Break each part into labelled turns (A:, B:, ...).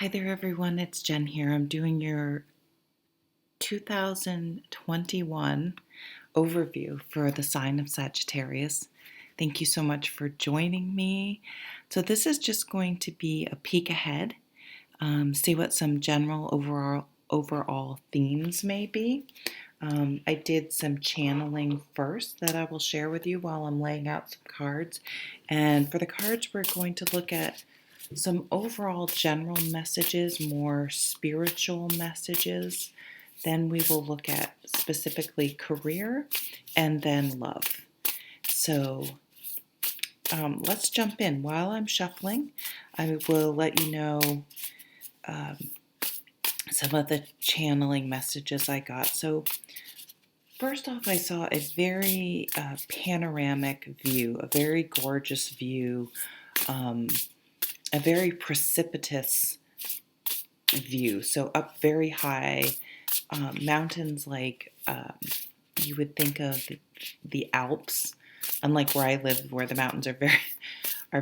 A: Hi there, everyone. It's Jen here. I'm doing your 2021 overview for the sign of Sagittarius. Thank you so much for joining me. So, this is just going to be a peek ahead, see what some general overall themes may be. I did some channeling first that I will share with you while I'm laying out some cards. And for the cards, we're going to look at some overall general messages, more spiritual messages. Then we will look at specifically career and then love. So let's jump in. While I'm shuffling, I will let you know um, some of the channeling messages I got. So first off, I saw a very panoramic view, a very gorgeous view, a very precipitous view. So up very high, mountains like you would think of the Alps, unlike where I live, where the mountains are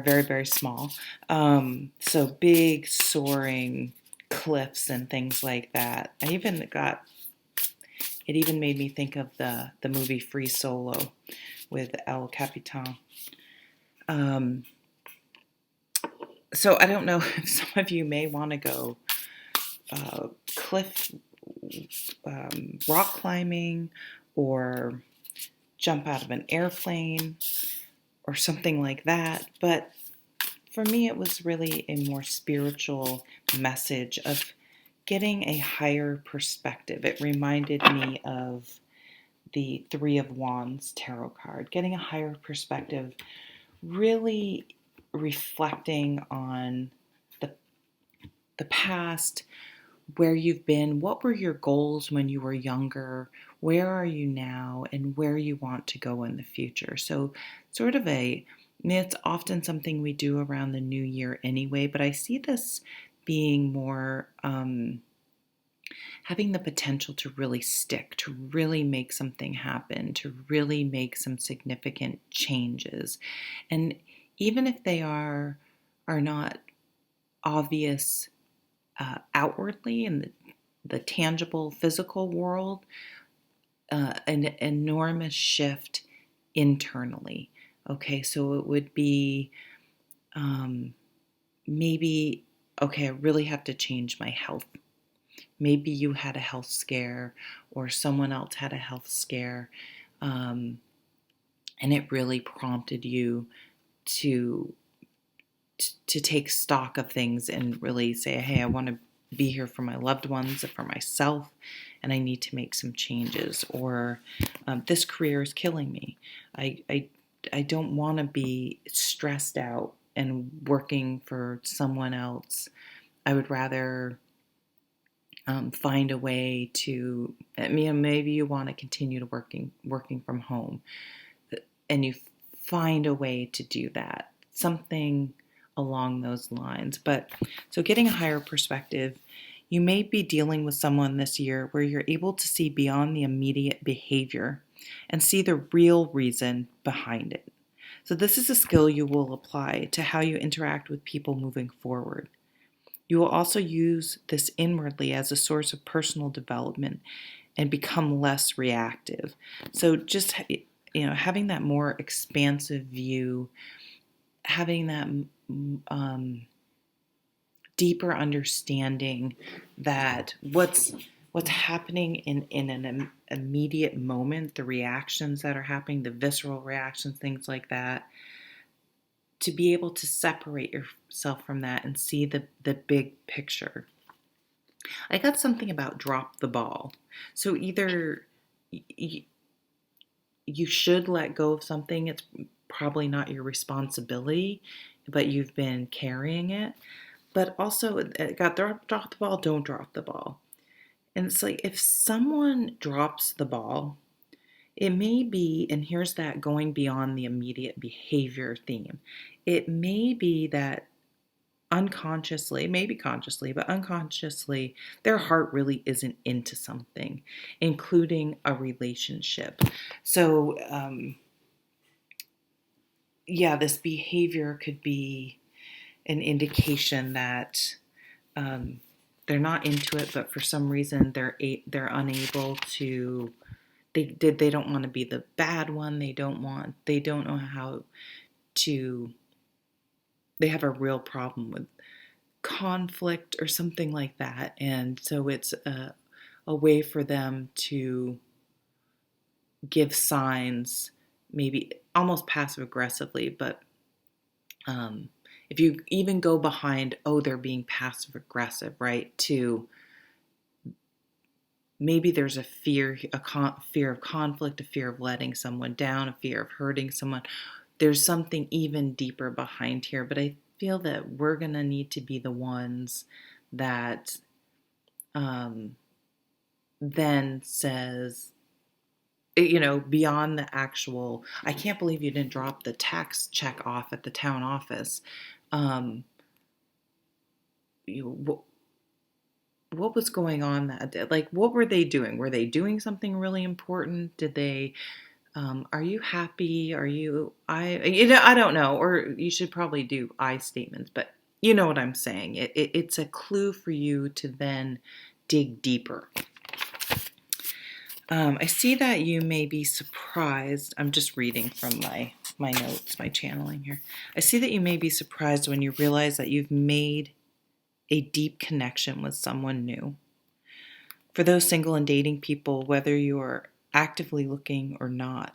A: very small. So big soaring cliffs and things like that. It even made me think of the movie Free Solo with El Capitan. So I don't know if some of you may want to go cliff rock climbing or jump out of an airplane or something like that. But for me, it was really a more spiritual message of getting a higher perspective. It reminded me of the Three of Wands tarot card, getting a higher perspective, really reflecting on the past, where you've been, what were your goals when you were younger, where are you now, and where you want to go in the future. So it's often something we do around the new year anyway, but I see this being more having the potential to really stick, to really make something happen, to really make some significant changes. And even if they are not obvious outwardly in the tangible physical world, an enormous shift internally. Okay, so it would be maybe, okay, I really have to change my health. Maybe you had a health scare or someone else had a health scare, and it really prompted you to take stock of things and really say, hey, I want to be here for my loved ones, for myself, and I need to make some changes. Or this career is killing me. I don't want to be stressed out and working for someone else. I would rather find a way to, maybe you want to continue to working from home, and you find a way to do that. Something along those lines. But so getting a higher perspective, you may be dealing with someone this year where you're able to see beyond the immediate behavior and see the real reason behind it. So this is a skill you will apply to how you interact with people moving forward. You will also use this inwardly as a source of personal development and become less reactive. So just having that more expansive view, having that deeper understanding that what's happening in an immediate moment, the reactions that are happening, the visceral reactions, things like that, to be able to separate yourself from that and see the big picture. I got something about drop the ball. So either you should let go of something, it's probably not your responsibility, but you've been carrying it. But also, it got drop the ball, don't drop the ball. And it's like, if someone drops the ball, it may be, and here's that going beyond the immediate behavior theme, it may be that unconsciously, maybe consciously, but unconsciously, their heart really isn't into something, including a relationship. So, this behavior could be an indication that they're not into it, but for some reason they're unable to. They don't want to be the bad one. They don't know how to. They have a real problem with conflict or something like that, and so it's a way for them to give signs, maybe almost passive aggressively, but if you even go behind, oh, they're being passive aggressive, right? To maybe there's a fear, fear of conflict, a fear of letting someone down, a fear of hurting someone. There's something even deeper behind here, but I feel that we're going to need to be the ones that then says, beyond the actual, I can't believe you didn't drop the tax check off at the town office. What was going on that day? Like, what were they doing? Were they doing something really important? Did they, are you happy? I don't know. Or you should probably do I statements, but you know what I'm saying. It's a clue for you to then dig deeper. I see that you may be surprised. I'm just reading from my notes, my channeling here. I see that you may be surprised when you realize that you've made a deep connection with someone new. For those single and dating people, whether you are actively looking or not,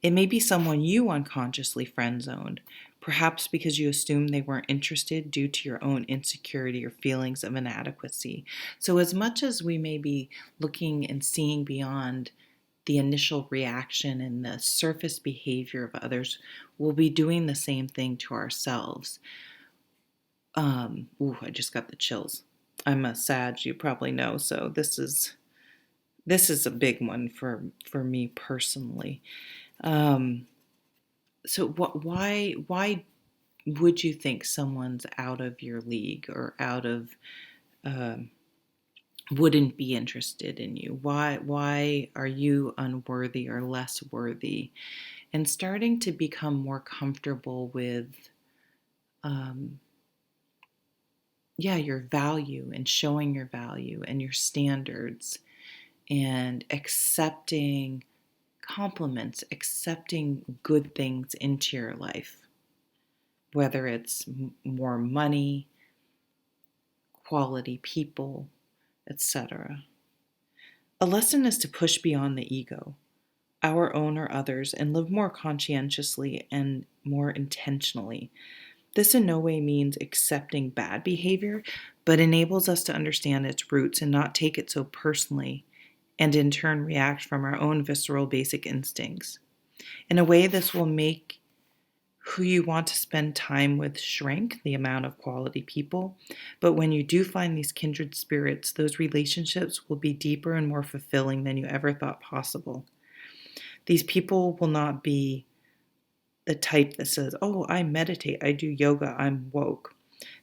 A: it may be someone you unconsciously friend-zoned, perhaps because you assumed they weren't interested due to your own insecurity or feelings of inadequacy. So as much as we may be looking and seeing beyond the initial reaction and the surface behavior of others, we'll be doing the same thing to ourselves. I just got the chills. I'm a Sag, you probably know, so this is a big one for me personally. So why would you think someone's out of your league or out of wouldn't be interested in you? Why are you unworthy or less worthy? And starting to become more comfortable with your value and showing your value and your standards and accepting compliments, accepting good things into your life, whether it's more money, quality people, etc. A lesson is to push beyond the ego, our own or others, and live more conscientiously and more intentionally. This in no way means accepting bad behavior, but enables us to understand its roots and not take it so personally, and in turn react from our own visceral basic instincts. In a way, this will make who you want to spend time with shrink, the amount of quality people. But when you do find these kindred spirits, those relationships will be deeper and more fulfilling than you ever thought possible. These people will not be the type that says, oh, I meditate, I do yoga, I'm woke.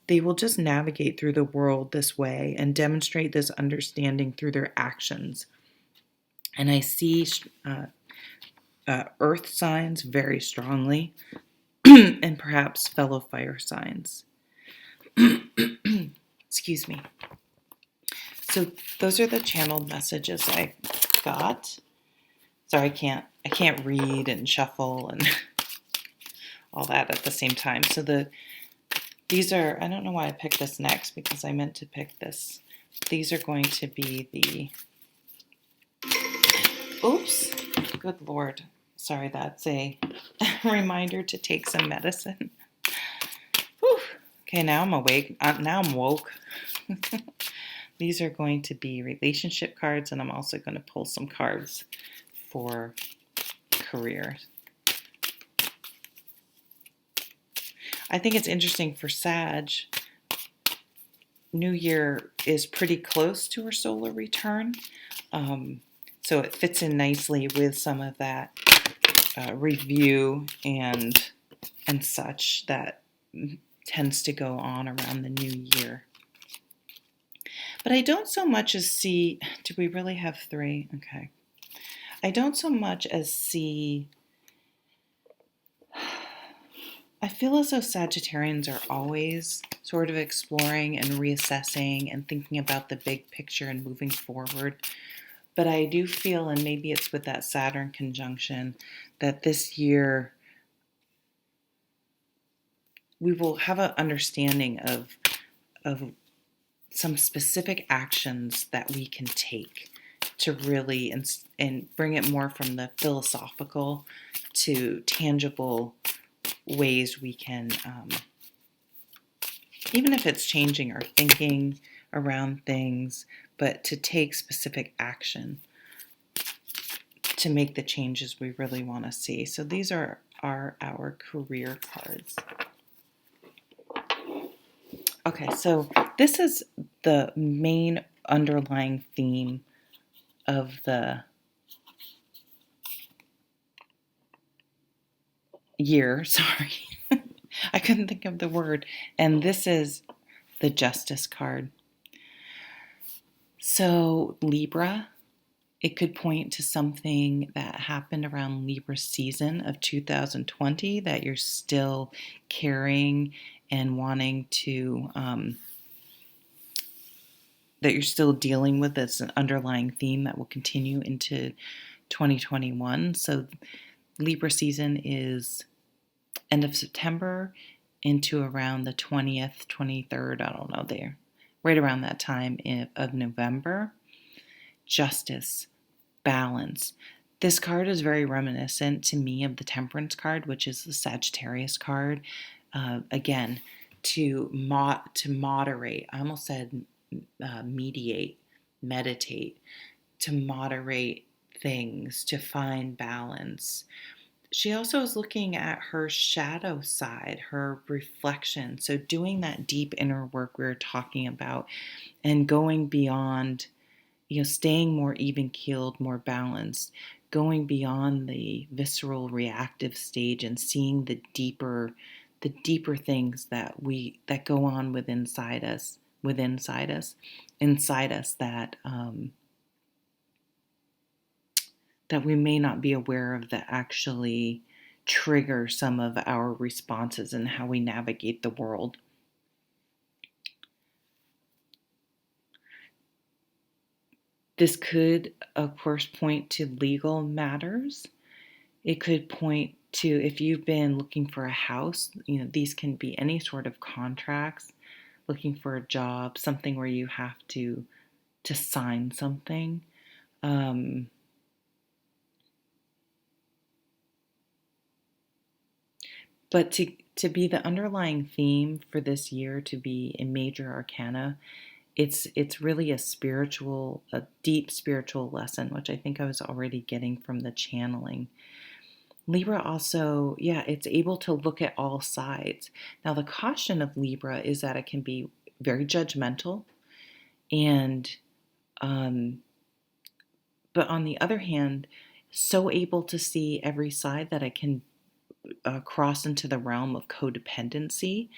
A: They will just navigate through the world this way and demonstrate this understanding through their actions. And I see earth signs very strongly, and perhaps fellow fire signs. Excuse me. So those are the channeled messages I got. Sorry, I can't read and shuffle and all that at the same time. So these are, I don't know why I picked this next because I meant to pick this. These are going to be oops, good Lord. Sorry, that's a reminder to take some medicine. Whew. Okay, now I'm awake. Now I'm woke. These are going to be relationship cards, and I'm also going to pull some cards for career. I think it's interesting for Sag. New Year is pretty close to her solar return. So it fits in nicely with some of that review and such that tends to go on around the new year. But I don't so much as see, do we really have 3? Okay. I don't so much as see, I feel as though Sagittarians are always sort of exploring and reassessing and thinking about the big picture and moving forward. But I do feel, and maybe it's with that Saturn conjunction, that this year we will have an understanding of some specific actions that we can take to really and bring it more from the philosophical to tangible ways we can, even if it's changing our thinking around things, but to take specific action to make the changes we really want to see. So these are our career cards. Okay, so this is the main underlying theme of the year. Sorry, I couldn't think of the word. And this is the Justice card. So Libra, it could point to something that happened around Libra season of 2020 that you're still carrying and wanting to, that you're still dealing with as an underlying theme that will continue into 2021. So Libra season is end of September into around the 20th, 23rd, I don't know, there, right around that time of November. Justice, balance. This card is very reminiscent to me of the Temperance card, which is the Sagittarius card. Again, to moderate. I almost said mediate, meditate, to moderate things, to find balance. She also is looking at her shadow side, her reflection. So doing that deep inner work we were talking about and going beyond, staying more even keeled, more balanced, going beyond the visceral reactive stage and seeing the deeper things that go on inside us that we may not be aware of, that actually trigger some of our responses and how we navigate the world. This could, of course, point to legal matters. It could point to, if you've been looking for a house, these can be any sort of contracts, looking for a job, something where you have to sign something. But to be the underlying theme for this year, to be a major arcana, it's really a deep spiritual lesson, which I think I was already getting from the channeling. Libra also, it's able to look at all sides. Now, the caution of Libra is that it can be very judgmental, and but on the other hand, so able to see every side that it can cross into the realm of codependency,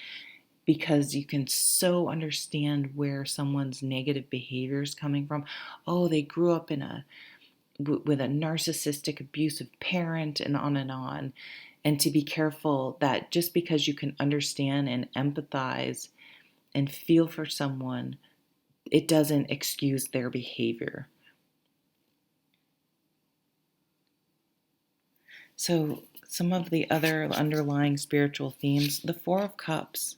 A: because you can so understand where someone's negative behavior is coming from. Oh, they grew up with a narcissistic, abusive parent, and on and on. And to be careful that just because you can understand and empathize and feel for someone, it doesn't excuse their behavior. So some of the other underlying spiritual themes, the Four of Cups.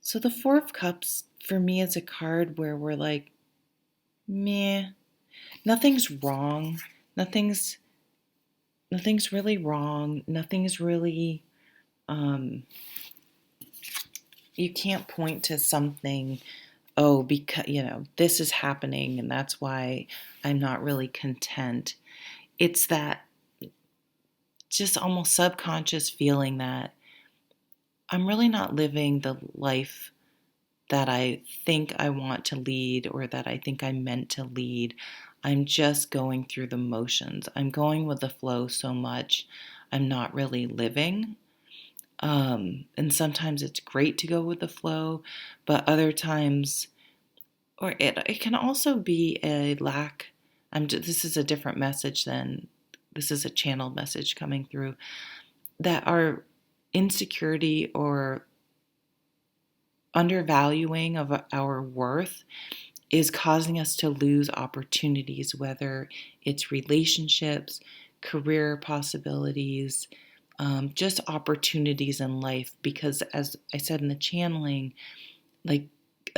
A: So the Four of Cups for me is a card where we're like, meh, nothing's wrong. Nothing's really wrong. Nothing's really, you can't point to something, because, this is happening and that's why I'm not really content. It's that just almost subconscious feeling that I'm really not living the life that I think I want to lead, or that I think I'm meant to lead. I'm just going through the motions. I'm going with the flow so much, I'm not really living. And sometimes it's great to go with the flow, but other times, or it can also be a lack. This is a different message this is a channeled message coming through, that insecurity or undervaluing of our worth is causing us to lose opportunities, whether it's relationships, career possibilities, just opportunities in life. Because as I said in the channeling, like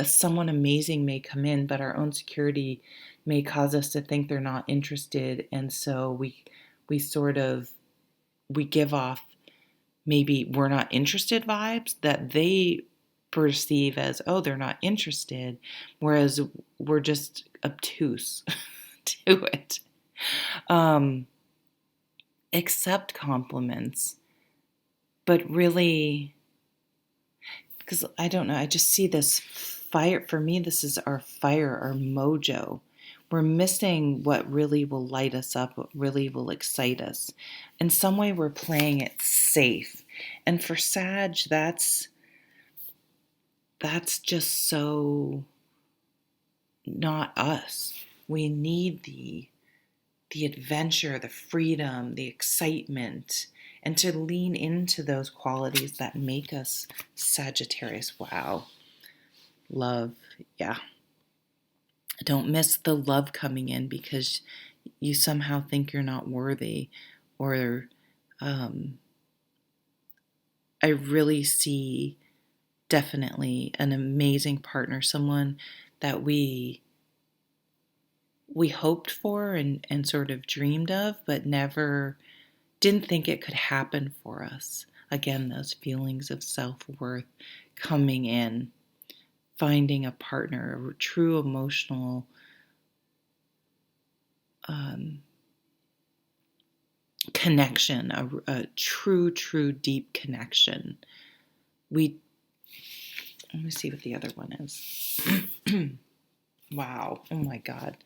A: someone amazing may come in, but our own security may cause us to think they're not interested. And so we sort of, we give off maybe we're not interested vibes that they perceive as, oh, they're not interested, whereas we're just obtuse to it. Accept compliments, but really, because I don't know, I just see this fire. For me, this is our fire, our mojo. We're missing what really will light us up, what really will excite us. In some way, we're playing it safe. And for Sag, that's just so not us. We need the adventure, the freedom, the excitement, and to lean into those qualities that make us Sagittarius. Wow. Love. Yeah. Don't miss the love coming in because you somehow think you're not worthy, or I really see definitely an amazing partner, someone that we hoped for and sort of dreamed of, but never didn't think it could happen for us. Again, those feelings of self-worth coming in, finding a partner, a true emotional connection, a true deep connection. Let me see what the other one is. Wow. Oh my God.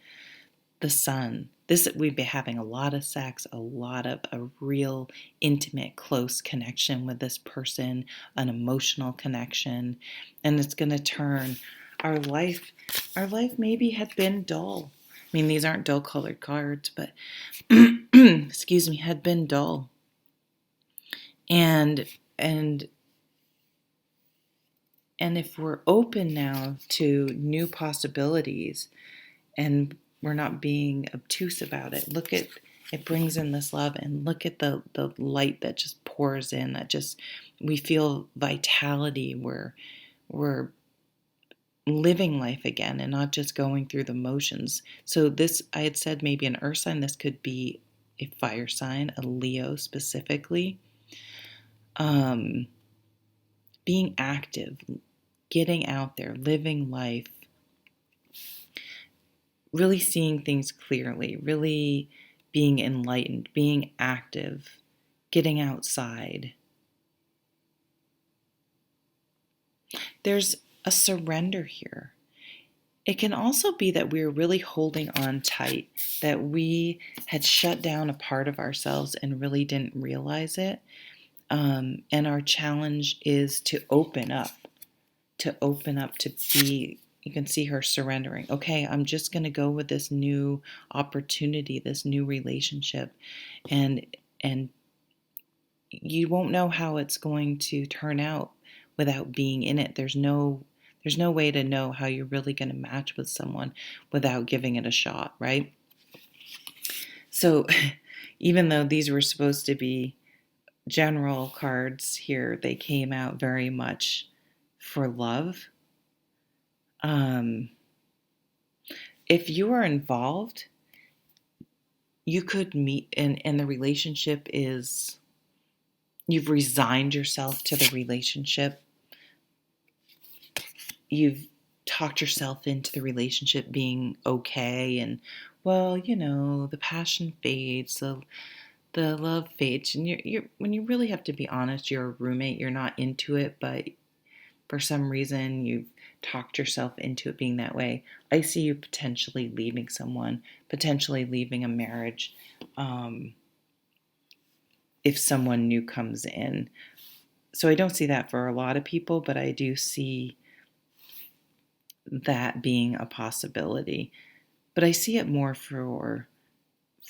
A: The sun. We'd be having a lot of sex, a lot of a real intimate, close connection with this person, an emotional connection, and it's going to turn our life. Our life maybe had been dull. I mean, these aren't dull colored cards, but excuse me, had been dull. And if we're open now to new possibilities and we're not being obtuse about it, it brings in this love, and look at the light that just pours in, that just, we feel vitality. We're living life again and not just going through the motions. So this, I had said maybe an earth sign, this could be a fire sign, a Leo specifically. Being active, getting out there, living life, really seeing things clearly, really being enlightened, being active, getting outside. There's a surrender here. It can also be that we're really holding on tight, that we had shut down a part of ourselves and really didn't realize it. And our challenge is to open up, to be, you can see her surrendering. Okay, I'm just going to go with this new opportunity, this new relationship. And you won't know how it's going to turn out without being in it. There's no way to know how you're really going to match with someone without giving it a shot, right? So even though these were supposed to be general cards here, they came out very much for love. If you are involved, you could meet, and the relationship is, you've resigned yourself to the relationship. You've talked yourself into the relationship being okay, and well, the passion fades, the love fades, and you're when you really have to be honest, you're a roommate, you're not into it, but for some reason you've talked yourself into it being that way. I see you potentially leaving someone, potentially leaving a marriage, if someone new comes in. So I don't see that for a lot of people, but I do see that being a possibility. But I see it more for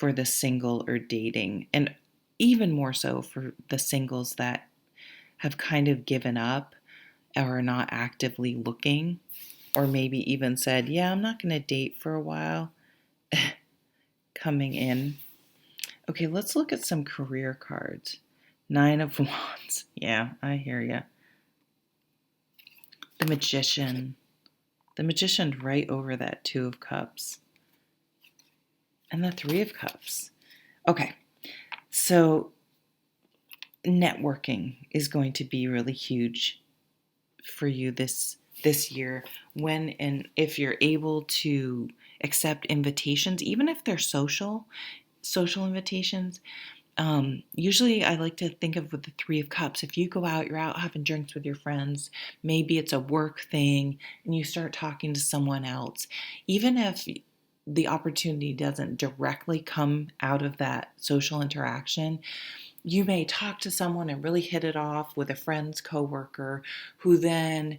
A: the single or dating, and even more so for the singles that have kind of given up or are not actively looking, or maybe even said, yeah, I'm not going to date for a while, coming in. Okay, let's look at some career cards. 9 of Wands. Yeah, I hear you. The Magician. The Magician's right over that 2 of Cups. And the 3 of Cups. Okay, so networking is going to be really huge for you this year, when and if you're able to accept invitations, even if they're social invitations. Usually I like to think of with the 3 of Cups, if you go out, you're out having drinks with your friends, maybe it's a work thing, and you start talking to someone else, even if the opportunity doesn't directly come out of that social interaction, you may talk to someone and really hit it off with a friend's coworker who then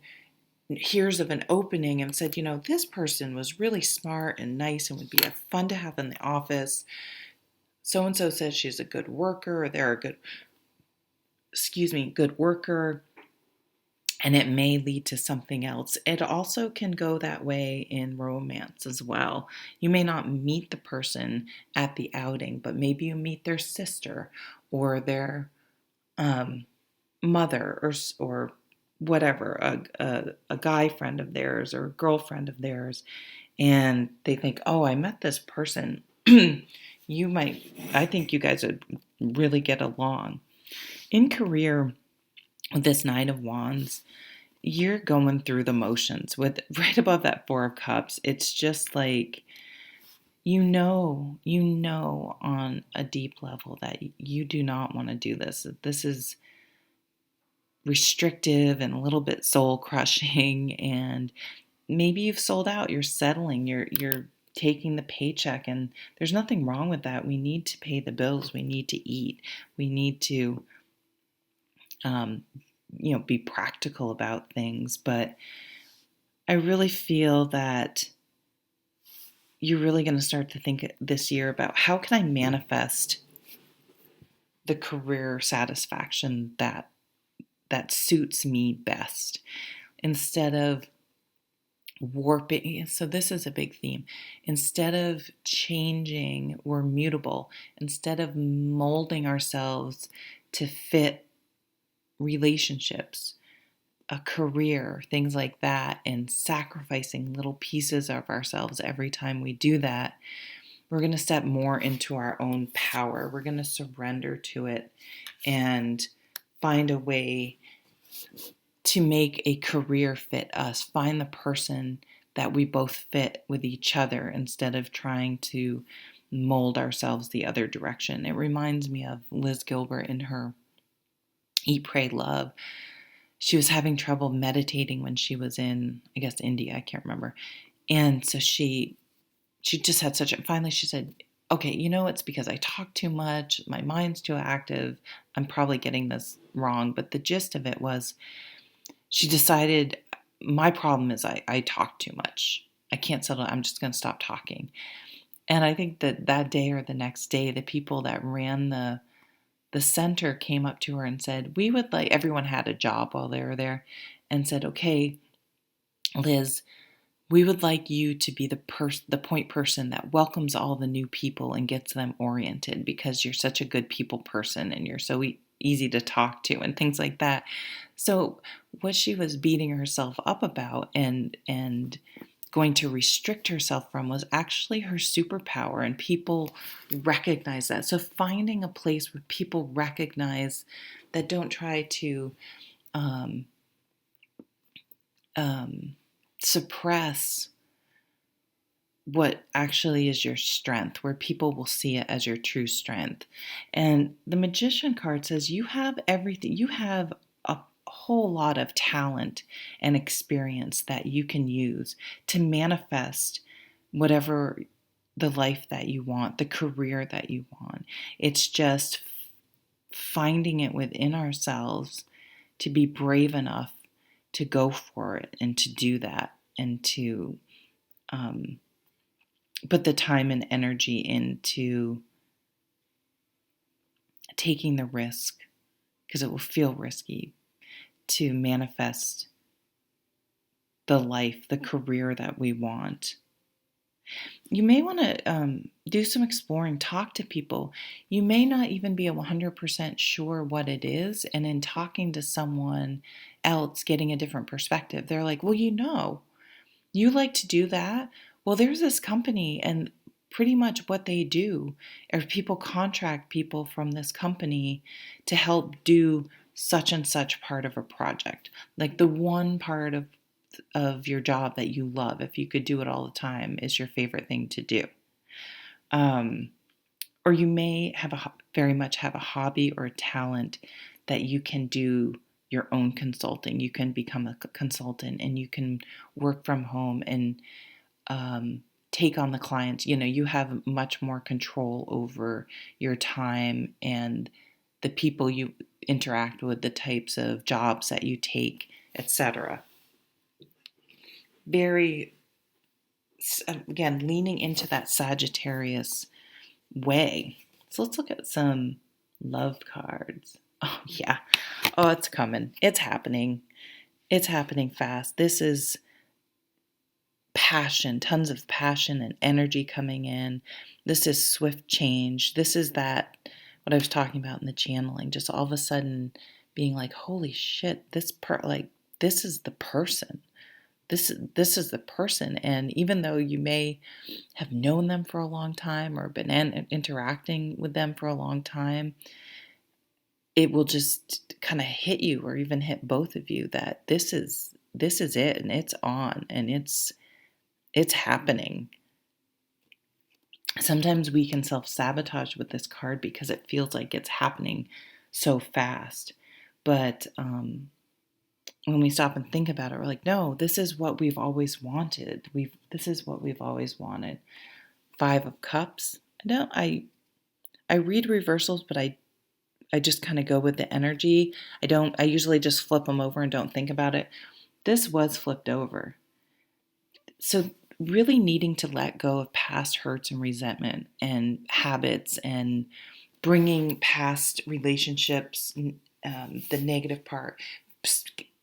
A: hears of an opening and said, this person was really smart and nice and would be fun to have in the office. So-and-so says she's a good worker, or they're a good worker, and it may lead to something else. It also can go that way in romance as well. You may not meet the person at the outing, but maybe you meet their sister or their mother or whatever, a guy friend of theirs or a girlfriend of theirs, and they think, oh, I met this person. I think you guys would really get along. In career, with this 9 of Wands, you're going through the motions. With right above that 4 of Cups, it's just like, you know on a deep level that you do not want to do this. This is restrictive and a little bit soul crushing, and maybe you've sold out, you're settling, you're taking the paycheck, and there's nothing wrong with that. We need to pay the bills, we need to eat, we need to be practical about things. But I really feel that you're really going to start to think this year about, how can I manifest the career satisfaction that suits me best, instead of warping. So this is a big theme. Instead of changing, we're mutable. Instead of molding ourselves to fit relationships, a career, things like that, and sacrificing little pieces of ourselves every time we do that, we're going to step more into our own power. We're going to surrender to it and find a way to make a career fit us, find the person that we both fit with each other, instead of trying to mold ourselves the other direction. It reminds me of Liz Gilbert in her Eat, Pray, Love. She was having trouble meditating when she was in, I guess, India, I can't remember. And so she just had finally she said, okay, it's because I talk too much, my mind's too active, I'm probably getting this wrong, but the gist of it was, she decided, my problem is I talk too much. I can't settle. I'm just going to stop talking. And I think that day or the next day, the people that ran the center came up to her and said, we would like, everyone had a job while they were there, and said, okay, Liz, we would like you to be the point person that welcomes all the new people and gets them oriented, because you're such a good people person and you're so easy to talk to and things like that. So what she was beating herself up about and going to restrict herself from was actually her superpower, and people recognize that. So finding a place where people recognize that, don't try to suppress what actually is your strength, where people will see it as your true strength. And the Magician card says you have everything. You have a whole lot of talent and experience that you can use to manifest whatever the life that you want, the career that you want. It's just finding it within ourselves to be brave enough to go for it and to do that, and to put the time and energy into taking the risk, because it will feel risky, to manifest the life, the career that we want. You may want to do some exploring, talk to people. You may not even be 100% sure what it is. And in talking to someone else, getting a different perspective, they're like, well, you like to do that. Well, there's this company, and pretty much what they do is people contract people from this company to help do such and such part of a project. Like the one part of your job that you love, if you could do it all the time, is your favorite thing to do. Or you may very much have a hobby or a talent that you can do your own consulting. You can become a consultant and you can work from home and take on the clients. You have much more control over your time and the people you interact with, the types of jobs that you take, etc. Very, again, leaning into that Sagittarius way. So let's look at some love cards. Oh, yeah. Oh, it's coming. It's happening. It's happening fast. This is passion, tons of passion and energy coming in. This is swift change. This is what I was talking about in the channeling, just all of a sudden being like, holy shit, this is the person. This is the person. And even though you may have known them for a long time or been interacting with them for a long time, it will just kind of hit you, or even hit both of you, that this is it, and it's on, and it's happening. Sometimes we can self-sabotage with this card because it feels like it's happening so fast. But when we stop and think about it, we're like, no, this is what we've always wanted. This is what we've always wanted. 5 of Cups. I read reversals, but I just kind of go with the energy. I usually just flip them over and don't think about it. This was flipped over. So really needing to let go of past hurts and resentment and habits, and bringing past relationships, the negative part,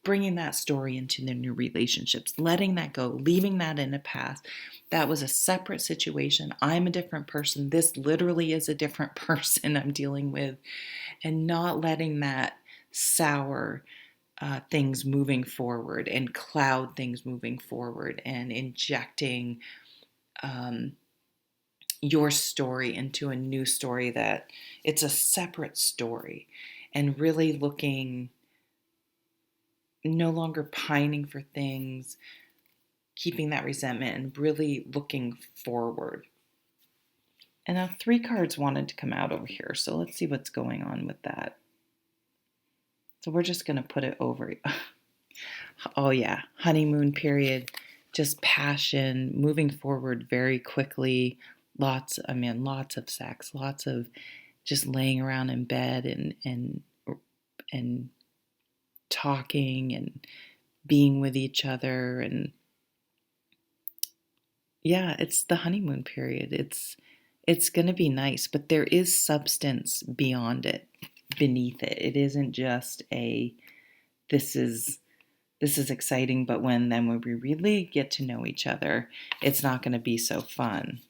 A: bringing that story into the new relationships, letting that go, leaving that in the past. That was a separate situation. I'm a different person. This literally is a different person I'm dealing with, and not letting that sour things moving forward and cloud things moving forward, and injecting your story into a new story, that it's a separate story, and really looking, no longer pining for things, keeping that resentment, and really looking forward. And now 3 cards wanted to come out over here, so let's see what's going on with that. So we're just going to put it over. Oh yeah, honeymoon period, just passion, moving forward very quickly. Lots of sex, lots of just laying around in bed and talking and being with each other. And yeah, it's the honeymoon period. It's going to be nice, but there is substance beyond it, beneath it. It isn't just this is exciting, but when we really get to know each other, it's not going to be so fun.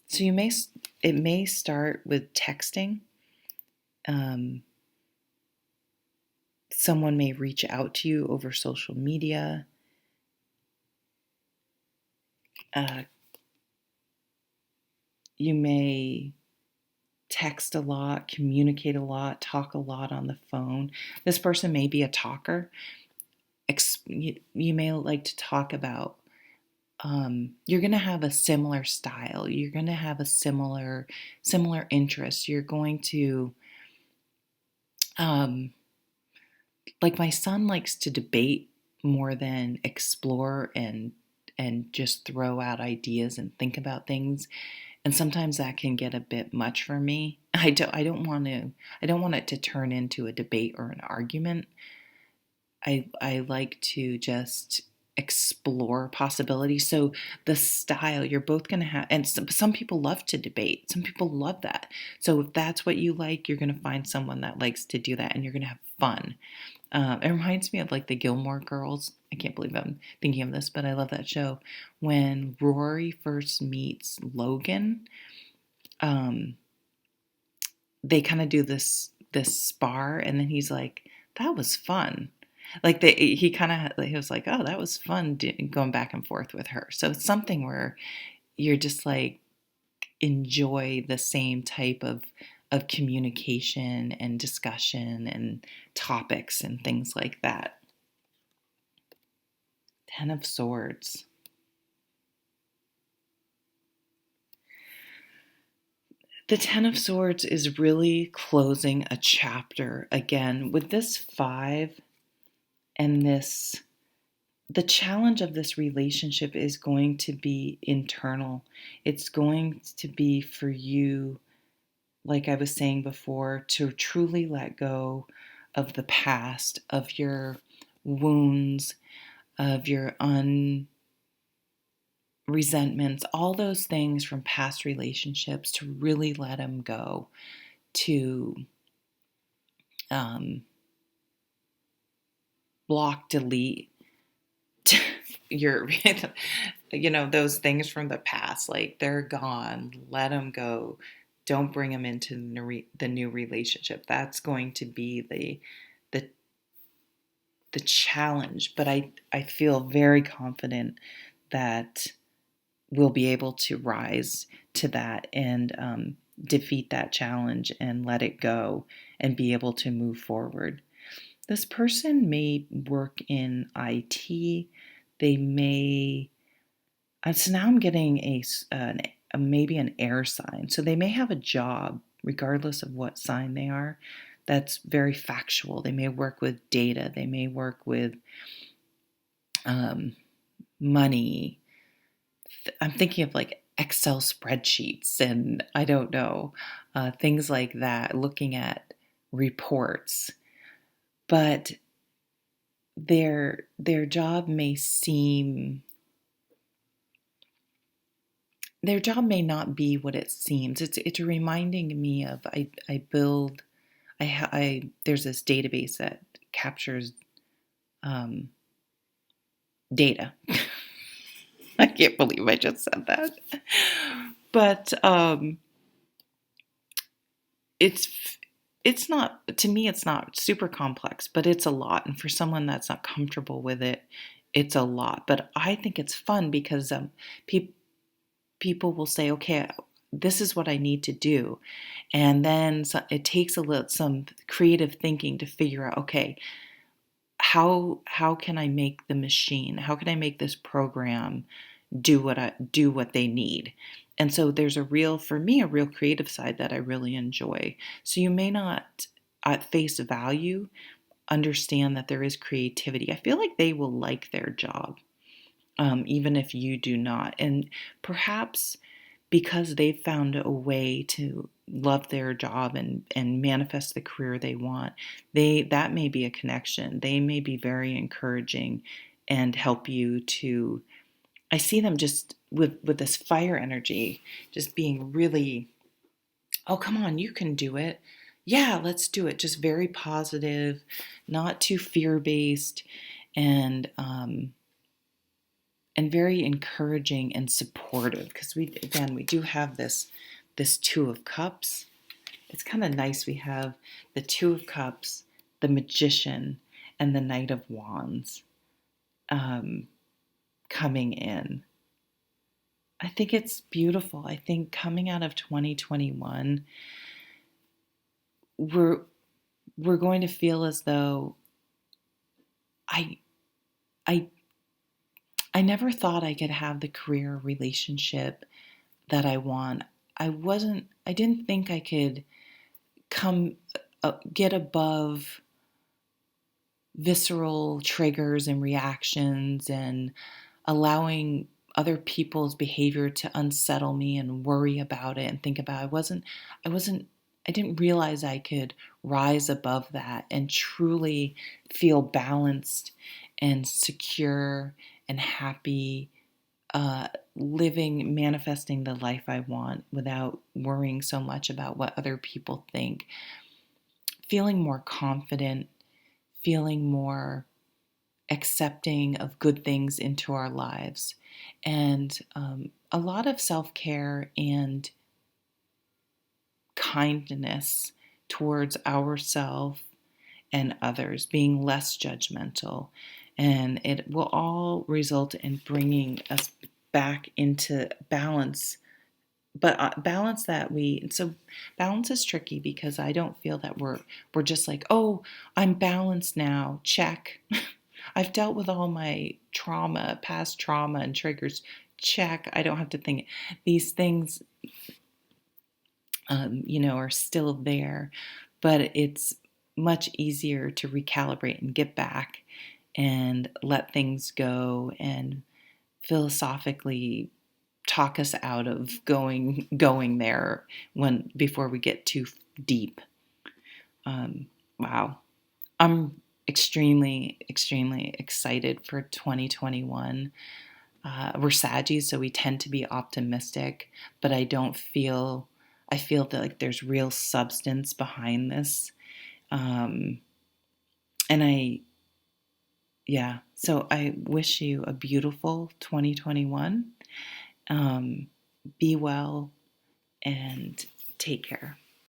A: So it may start with texting. Someone may reach out to you over social media. You may text a lot, communicate a lot, talk a lot on the phone. This person may be a talker. You may like to talk about, you're going to have a similar style. You're going to have a similar interest. You're going to, like my son likes to debate more than explore and just throw out ideas and think about things. And sometimes that can get a bit much for me. I don't want it to turn into a debate or an argument. I like to just explore possibilities. So the style, you're both going to have, and some people love to debate. Some people love that. So if that's what you like, you're going to find someone that likes to do that, and you're going to have fun. It reminds me of like the Gilmore Girls. I can't believe I'm thinking of this, but I love that show. When Rory first meets Logan, um, they kind of do this spar, and then he's like, "That was fun." Like he kind of he was like, "Oh, that was fun going back and forth with her." So it's something where you're just like enjoy the same type of communication and discussion and topics and things like that. Ten of Swords. The Ten of Swords is really closing a chapter again with this five and this. The challenge of this relationship is going to be internal. It's going to be for you, like I was saying before, to truly let go of the past, of your wounds, of your resentments, all those things from past relationships, to really let them go, to um, block, delete your, those things from the past. Like they're gone. Let them go. Don't bring them into the new relationship. That's going to be the the challenge. But I feel very confident that we'll be able to rise to that and defeat that challenge and let it go and be able to move forward. This person may work in IT. They may. So now I'm getting maybe an air sign. So they may have a job, regardless of what sign they are, that's very factual. They may work with data. They may work with um, money. I'm thinking of like Excel spreadsheets and I don't know, things like that, looking at reports. But their job may seem their job may not be what it seems. It's reminding me of I build I there's this database that captures um, data. I can't believe I just said that, but it's it's not, to me it's not super complex, but it's a lot, and for someone that's not comfortable with it, it's a lot. But I think it's fun because people people will say, okay, this is what I need to do. And then it takes some creative thinking to figure out, okay, how can I make the machine, how can I make this program do what they need? And so there's for me, a real creative side that I really enjoy. So you may not at face value understand that there is creativity. I feel like they will like their job, even if you do not. And perhaps because they've found a way to love their job and manifest the career they want, that may be a connection. They may be very encouraging and help you to. I see them just with this fire energy, just being really, oh, come on, you can do it. Yeah, let's do it. Just very positive, not too fear based, and very encouraging and supportive, because we do have this Two of Cups. It's kind of nice. We have the Two of Cups, the Magician, and the Knight of Wands coming in. I think it's beautiful. I think coming out of 2021, we're going to feel as though I I I never thought I could have the career relationship that I want. I didn't think I could come get above visceral triggers and reactions and allowing other people's behavior to unsettle me and worry about it and think about it. I didn't realize I could rise above that and truly feel balanced and secure and happy, manifesting the life I want without worrying so much about what other people think, feeling more confident, feeling more accepting of good things into our lives. And a lot of self-care and kindness towards ourselves and others, being less judgmental. And it will all result in bringing us back into balance. But balance is tricky because I don't feel that we're just like, oh, I'm balanced now, check. I've dealt with all my trauma, past trauma and triggers, check. I don't have to think. These things, are still there, but it's much easier to recalibrate and get back and let things go and philosophically talk us out of going there before we get too deep. Wow. I'm extremely, extremely excited for 2021. We're Saggies, so we tend to be optimistic, but I feel that like there's real substance behind this. Um, and so I wish you a beautiful 2021. Be well and take care.